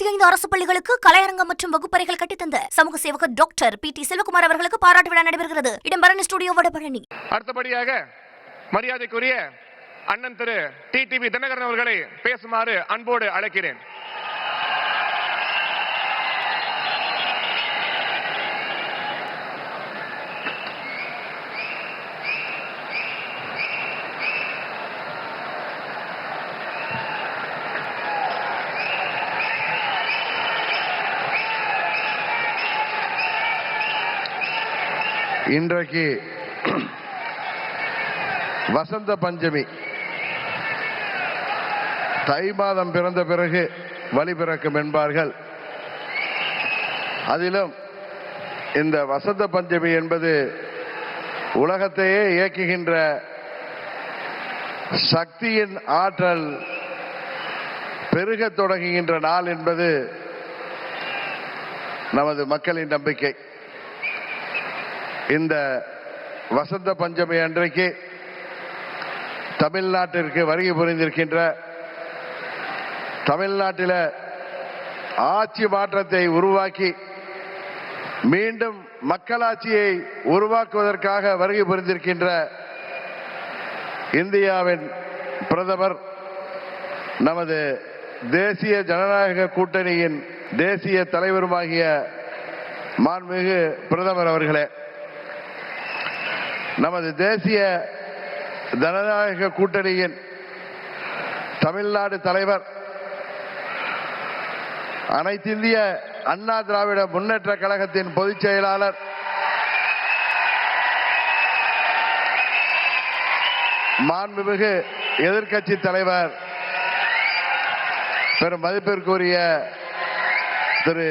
45 அரசு பள்ளிகளுக்கு கலையரங்கம் மற்றும் வகுப்பறைகள் கட்டித்தந்த சமூக சேவகர் டாக்டர் PT செல்வகுமார் அவர்களுக்கு பாராட்டு விழா நடைபெறுகிறது. இடம் பரணி ஸ்டுடியோ வடபழனி. அடுத்தபடியாக மரியாதைக்குரிய அண்ணன் திரு TTV தினகரன் அவர்களை பேசுமாறு அன்போடு அழைக்கிறேன். இன்றைக்கு வசந்த பஞ்சமி. தை மாதம் பிறந்த பிறகு வழி பிறக்கும் என்பார்கள். அதிலும் இந்த வசந்த பஞ்சமி என்பது உலகத்தையே இயக்குகின்ற சக்தியின் ஆற்றல் பெருகத் தொடங்குகின்ற நாள் என்பது நமது மக்களின் நம்பிக்கை. இந்த வசந்த பஞ்சமி அன்றைக்கு தமிழ்நாட்டிற்கு வருகை புரிந்திருக்கின்ற, தமிழ்நாட்டில் ஆட்சி மாற்றத்தை உருவாக்கி மீண்டும் மக்களாட்சியை உருவாக்குவதற்காக வருகை புரிந்திருக்கின்ற இந்தியாவின் பிரதமர், நமது தேசிய ஜனநாயக கூட்டணியின் தேசிய தலைவருமாகிய மாண்புமிகு பிரதமர் அவர்களே, நமது தேசிய ஜனநாயக கூட்டணியின் தமிழ்நாடு தலைவர், அனைத்திந்திய அண்ணா திராவிட முன்னேற்ற கழகத்தின் பொதுச் செயலாளர், மாண்புமிகு எதிர்க்கட்சி தலைவர், பெரும் மதிப்பிற்குரிய திரு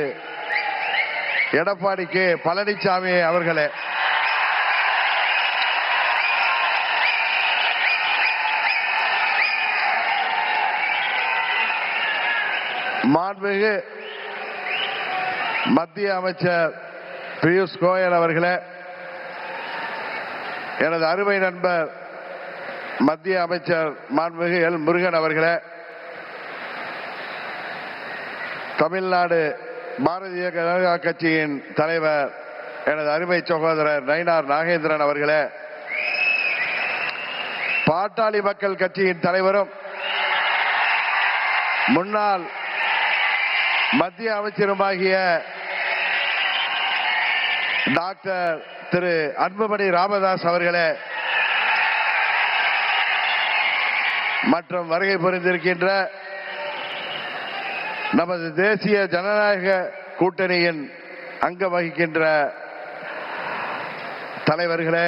எடப்பாடி K. பழனிசாமி அவர்களே, மாண்புமிகு மத்திய அமைச்சர் பியூஷ் கோயல் அவர்களே, எனது அருமை நண்பர் மத்திய அமைச்சர் மாண்புமிகு L. முருகன் அவர்களே, தமிழ்நாடு பாரதிய ஜனதா கட்சியின் தலைவர் எனது அருமை சகோதரர் நயினார் நாகேந்திரன் அவர்களே, பாட்டாளி மக்கள் கட்சியின் தலைவரும் முன்னாள் மத்திய அமைச்சருமாகிய டாக்டர் திரு அன்புமணி ராமதாஸ் அவர்களே, மற்றும் வருகை புரிந்திருக்கின்ற நமது தேசிய ஜனநாயக கூட்டணியின் அங்கம் வகிக்கின்ற தலைவர்களே,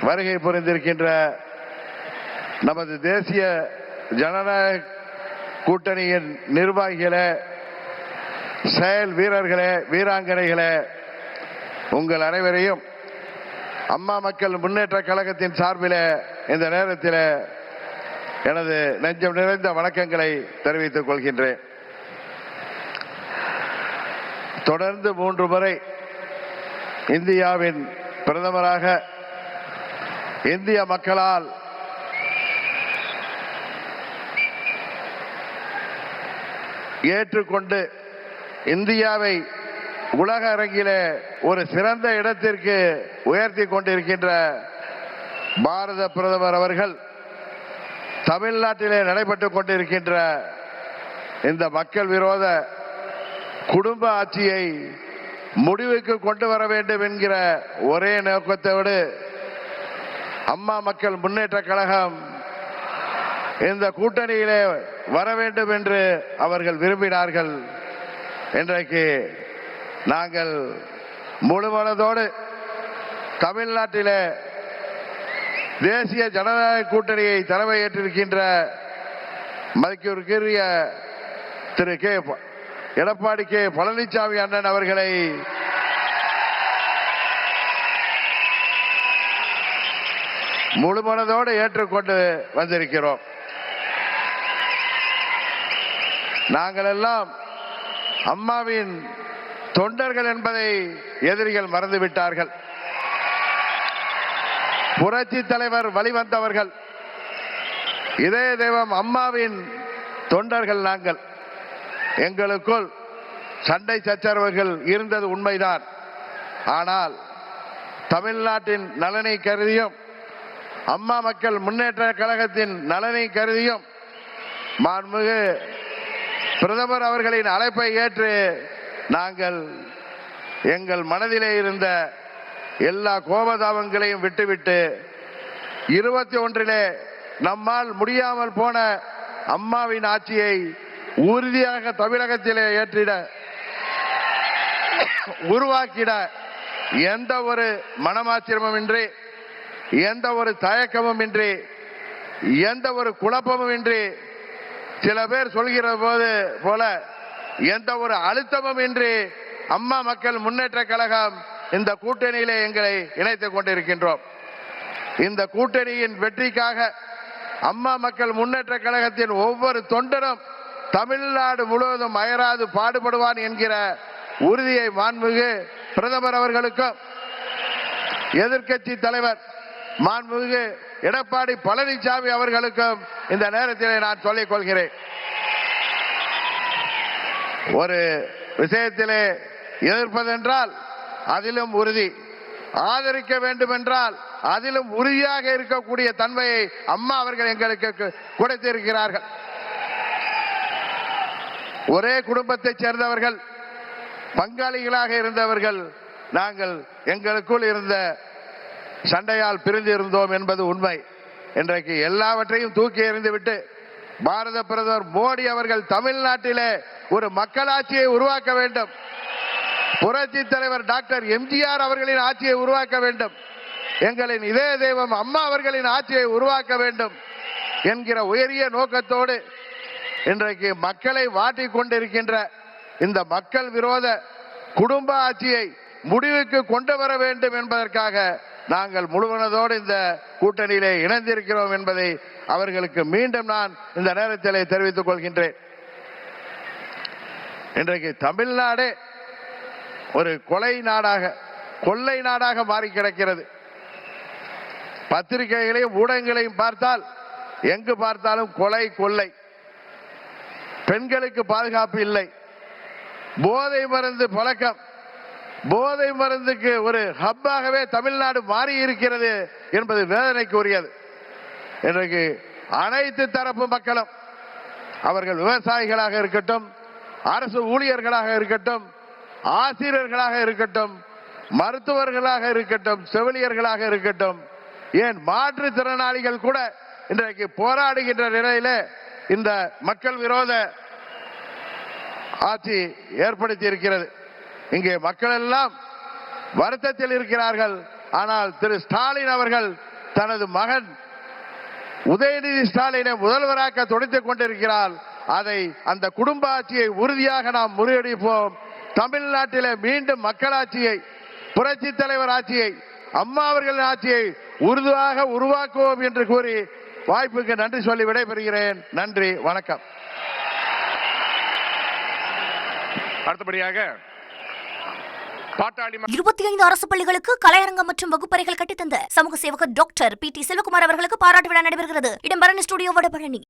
வருகை புரிந்திருக்கின்ற நமது தேசிய ஜனநாயக கூட்டணியின் நிர்வாகிகளே, செயல் வீரர்களே, வீராங்கனைகளே, உங்கள் அனைவரையும் அம்மா மக்கள் முன்னேற்ற கழகத்தின் சார்பில் இந்த நேரத்தில் எனது நெஞ்சம் நிறைந்த வணக்கங்களை தெரிவித்துக் கொள்கின்றேன். தொடர்ந்து 3 முறை இந்தியாவின் பிரதமராக இந்திய மக்களால் ஏற்றுக்கொண்டு இந்தியாவை உலக அரங்கிலே ஒரு சிறந்த இடத்திற்கு உயர்த்தி கொண்டிருக்கின்ற பாரத பிரதமர் அவர்கள் தமிழ்நாட்டிலே நடைபெற்றுக் கொண்டிருக்கின்ற இந்த மக்கள் விரோத குடும்ப ஆட்சியை முடிவுக்கு கொண்டு வர வேண்டும் என்கிற ஒரே நோக்கத்தோடு அம்மா மக்கள் முன்னேற்ற கழகம் இந்த கூட்டணியிலே வர வேண்டும் என்று அவர்கள் விரும்பினார்கள். இன்றைக்கு நாங்கள் முழுமனதோடு தமிழ்நாட்டிலே தேசிய ஜனநாயக கூட்டணியை தலைமையேற்றிருக்கின்ற மதிப்பிற்குரிய திரு எடப்பாடி K. பழனிசாமி அண்ணன் அவர்களை முழுமனதோடு ஏற்றுக்கொண்டு வந்திருக்கிறோம். நாங்கள் எல்லாம் அம்மாவின் தொண்டர்கள் என்பதை எதிரிகள் மறந்துவிட்டார்கள். புரட்சி தலைவர் வழிவந்தவர்கள், இதய தெய்வம் அம்மாவின் தொண்டர்கள் நாங்கள். எங்களுக்குள் சண்டை சச்சரவுகள் இருந்தது உண்மைதான். ஆனால் தமிழ்நாட்டின் நலனை கருதியும் அம்மா மக்கள் முன்னேற்ற கழகத்தின் நலனை கருதியும் மாண்புமிகு பிரதமர் அவர்களின் அழைப்பை ஏற்று நாங்கள் எங்கள் மனதிலே இருந்த எல்லா கோபதாபங்களையும் விட்டுவிட்டு 21 நம்மால் முடியாமல் போன அம்மாவின் ஆட்சியை உறுதியாக தமிழகத்திலே ஏற்றிட உருவாக்கிட எந்த ஒரு மனமாச்சரியமுமின்றி, எந்த ஒரு தயக்கமும் இன்றி, எந்த ஒரு குழப்பமும் இன்றி, சில பேர் சொல்கிற போல எந்த ஒரு அழுத்தமும் இன்றி அம்மா மக்கள் முன்னேற்ற கழகம் இந்த கூட்டணியிலே எங்களை இணைத்துக் கொண்டிருக்கின்றோம். இந்த கூட்டணியின் வெற்றிக்காக அம்மா மக்கள் முன்னேற்ற கழகத்தின் ஒவ்வொரு தொண்டரும் தமிழ்நாடு முழுவதும் அயராது பாடுபடுவான் என்கிற உறுதியை மாண்புமிகு பிரதமர் அவர்களுக்கும் எதிர்க்கட்சி தலைவர் மாண்புமிகு எடப்பாடி பழனிசாமி அவர்களுக்கும் இந்த நேரத்திலே நான் சொல்லிக் கொள்கிறேன். ஒரு விஷயத்திலே எதிர்ப்பதென்றால் அதிலும் உறுதி, ஆதரிக்க வேண்டும் என்றால் அதிலும் உறுதியாக இருக்கக்கூடிய தன்மையை அம்மா அவர்கள் எங்களுக்கு கொடுத்திருக்கிறார்கள். ஒரே குடும்பத்தைச் சேர்ந்தவர்கள், பங்காளிகளாக இருந்தவர்கள் நாங்கள் எங்களுக்குள் இருந்த சண்டையால் பிரிந்து இருந்தோம் என்பது உண்மை. இன்றைக்கு எல்லாவற்றையும் தூக்கி எறிந்துவிட்டு பாரத பிரதமர் மோடி அவர்கள் தமிழ்நாட்டிலே ஒரு மக்களாட்சியை உருவாக்க வேண்டும், புரட்சி தலைவர் டாக்டர் எம்ஜிஆர் அவர்களின் ஆட்சியை உருவாக்க வேண்டும், எங்களின் இதய தெய்வம் அம்மா அவர்களின் ஆட்சியை உருவாக்க வேண்டும் என்கிற உயரிய நோக்கத்தோடு இன்றைக்கு மக்களை வாட்டிக் கொண்டிருக்கின்ற இந்த மக்கள் விரோத குடும்ப ஆட்சியை முடிவுக்கு கொண்டு வர வேண்டும் என்பதற்காக நாங்கள் முழுவனதோடு இந்த கூட்டணியிலே இணைந்திருக்கிறோம் என்பதை அவர்களுக்கு மீண்டும் நான் இந்த நேரத்திலே தெரிவித்துக் கொள்கின்றேன். இன்றைக்கு தமிழ்நாடே ஒரு கொலை நாடாக, கொள்ளை நாடாக மாறி கிடக்கிறது. பத்திரிகைகளையும் ஊடகங்களையும் பார்த்தால் எங்கு பார்த்தாலும் கொலை, கொள்ளை, பெண்களுக்கு பாதுகாப்பு இல்லை, போதை மருந்து பழக்கம், போதை மருந்துக்கு ஒரு ஹப்பாகவே தமிழ்நாடு மாறி இருக்கிறது என்பது வேதனைக்கு உரியது. இன்றைக்கு அனைத்து தரப்பு மக்களும், அவர்கள் விவசாயிகளாக இருக்கட்டும், அரசு ஊழியர்களாக இருக்கட்டும், ஆசிரியர்களாக இருக்கட்டும், மருத்துவர்களாக இருக்கட்டும், செவிலியர்களாக இருக்கட்டும், ஏன் மாற்றுத்திறனாளிகள் கூட இன்றைக்கு போராடுகின்ற நிலையில இந்த மக்கள் விரோத ஆட்சி ஏற்படுத்தி இருக்கிறது. இங்கே மக்கள் எல்லாம் வருத்தத்தில் இருக்கிறார்கள். ஆனால் திரு ஸ்டாலின் அவர்கள் தனது மகன் உதயநிதி ஸ்டாலினை முதல்வராக்க துடித்துக் கொண்டிருக்கிறார். அதை அந்த குடும்ப ஆட்சியை உறுதியாக நாம் முறியடிப்போம். தமிழ்நாட்டிலே மீண்டும் மக்களாட்சியை, புரட்சி தலைவர் ஆட்சியை, அம்மா அவர்களின் ஆட்சியை உறுதியாக உருவாக்குவோம் என்று கூறி வாய்ப்புக்கு நன்றி சொல்லி விடைபெறுகிறேன். நன்றி, வணக்கம். அடுத்தபடியாக பாட்டாளி 25 அரசு பள்ளிகளுக்கு கலையரங்கம் மற்றும் வகுப்பறைகள் கட்டித்தந்த சமூக சேவகர் டாக்டர் PT செல்வகுமார் அவர்களுக்கு பாராட்டு விழா நடைபெறுகிறது. இடம் பரணி ஸ்டுடியோ வடபழனி.